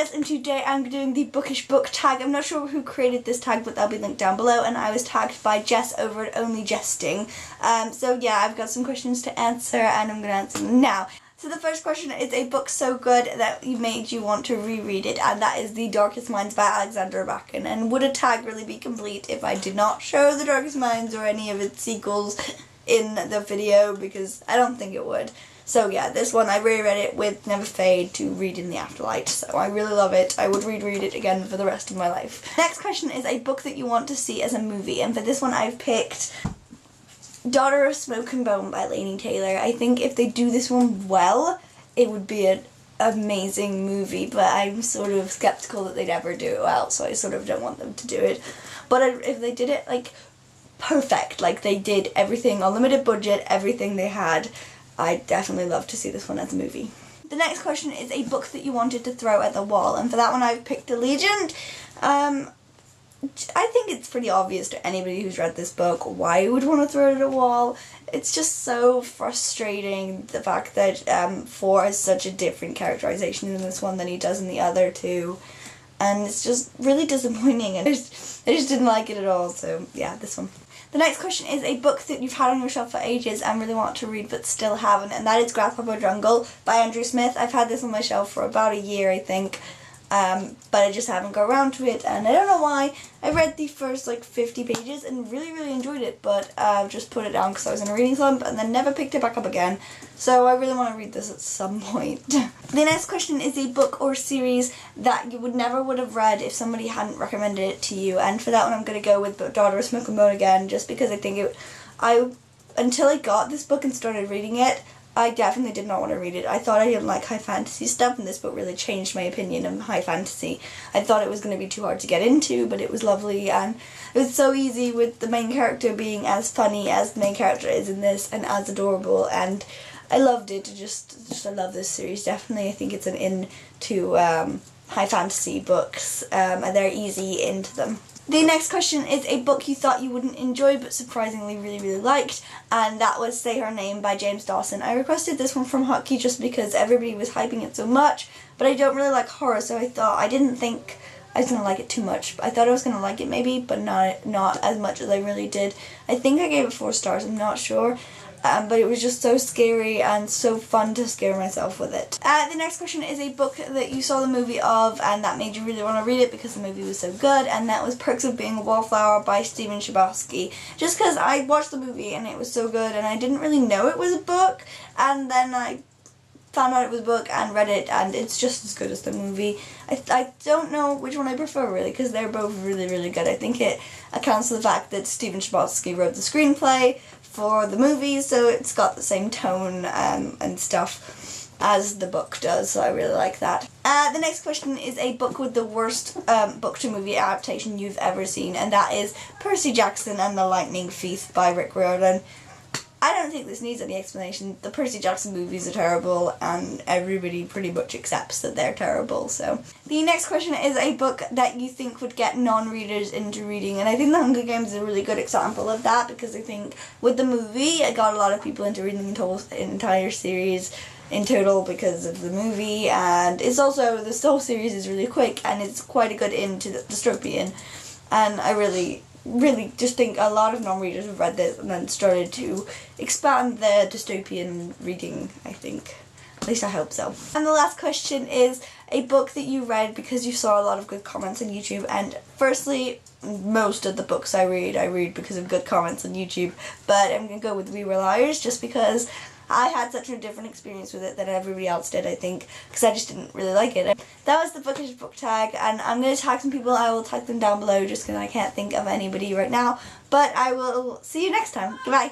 Jess, and today I'm doing the Bookish Book Tag. I'm not sure who created this tag, but that'll be linked down below, and I was tagged by Jess over at Only Jesting. So yeah, I've got some questions to answer, and I'm going to answer them now. So the first question is a book so good that made you want to reread it, and that is The Darkest Minds by Alexandra Bracken. And would a tag really be complete if I did not show The Darkest Minds or any of its sequels in the video? Because I don't think it would. So yeah, this one I reread it with Never Fade to read in the Afterlight, so I really love it. I would reread it again for the rest of my life. Next question is a book that you want to see as a movie, and for this one I've picked Daughter of Smoke and Bone by Laini Taylor. I think if they do this one well, it would be an amazing movie, but I'm sort of skeptical that they'd ever do it well, so I sort of don't want them to do it. But if they did it like perfect, like they did everything, unlimited budget, everything they had, I'd definitely love to see this one as a movie. The next question is a book that you wanted to throw at the wall, and for that one I've picked Allegiant. I think it's pretty obvious to anybody who's read this book why you would want to throw it at a wall. It's just so frustrating, the fact that Four has such a different characterization in this one than he does in the other two, and it's just really disappointing, and I just didn't like it at all, so yeah, this one. The next question is a book that you've had on your shelf for ages and really want to read but still haven't, and that is Grasshopper Jungle by Andrew Smith. I've had this on my shelf for about a year, I think, but I just haven't got around to it, and I don't know why. I read the first like 50 pages and really enjoyed it, but just put it down because I was in a reading slump and then never picked it back up again. So I really want to read this at some point. The next question is a book or series that you never would have read if somebody hadn't recommended it to you, and for that one I'm going to go with Daughter of Smoke and Bone again, just because I think until I got this book and started reading it, I definitely did not want to read it. I thought I didn't like high fantasy stuff, and this book really changed my opinion of high fantasy. I thought it was going to be too hard to get into, but it was lovely, and it was so easy, with the main character being as funny as the main character is in this, and as adorable, and I loved it. I love this series, definitely. I think it's an in to high fantasy books, and they're easy into them. The next question is a book you thought you wouldn't enjoy but surprisingly really liked, and that was Say Her Name by James Dawson. I requested this one from Hotkey just because everybody was hyping it so much, but I don't really like horror, so I didn't think I was going to like it too much. I thought I was going to like it maybe, but not as much as I really did. I think I gave it 4 stars, I'm not sure. But it was just so scary and so fun to scare myself with it. The next question is a book that you saw the movie of and that made you really want to read it because the movie was so good, and that was Perks of Being a Wallflower by Stephen Chbosky. Just because I watched the movie and it was so good and I didn't really know it was a book, and then I found out it was a book and read it, and it's just as good as the movie. I don't know which one I prefer really, because they're both really good. I think it accounts for the fact that Stephen Chbosky wrote the screenplay for the movie, so it's got the same tone and stuff as the book does, so I really like that. The next question is a book with the worst book to movie adaptation you've ever seen, and that is Percy Jackson and the Lightning Thief by Rick Riordan. I don't think this needs any explanation. The Percy Jackson movies are terrible, and everybody pretty much accepts that they're terrible, so. The next question is a book that you think would get non-readers into reading, and I think The Hunger Games is a really good example of that, because I think with the movie, it got a lot of people into reading the entire series in total because of the movie, and it's also, the whole series is really quick, and it's quite a good into the dystopian, and I really just think a lot of non-readers have read this and then started to expand their dystopian reading, I think. At least I hope so. And the last question is a book that you read because you saw a lot of good comments on YouTube, and firstly, most of the books I read because of good comments on YouTube, but I'm going to go with We Were Liars just because I had such a different experience with it than everybody else did, I think, because I just didn't really like it. That was the Bookish Book Tag, and I'm going to tag some people. I will tag them down below just because I can't think of anybody right now, but I will see you next time. Goodbye.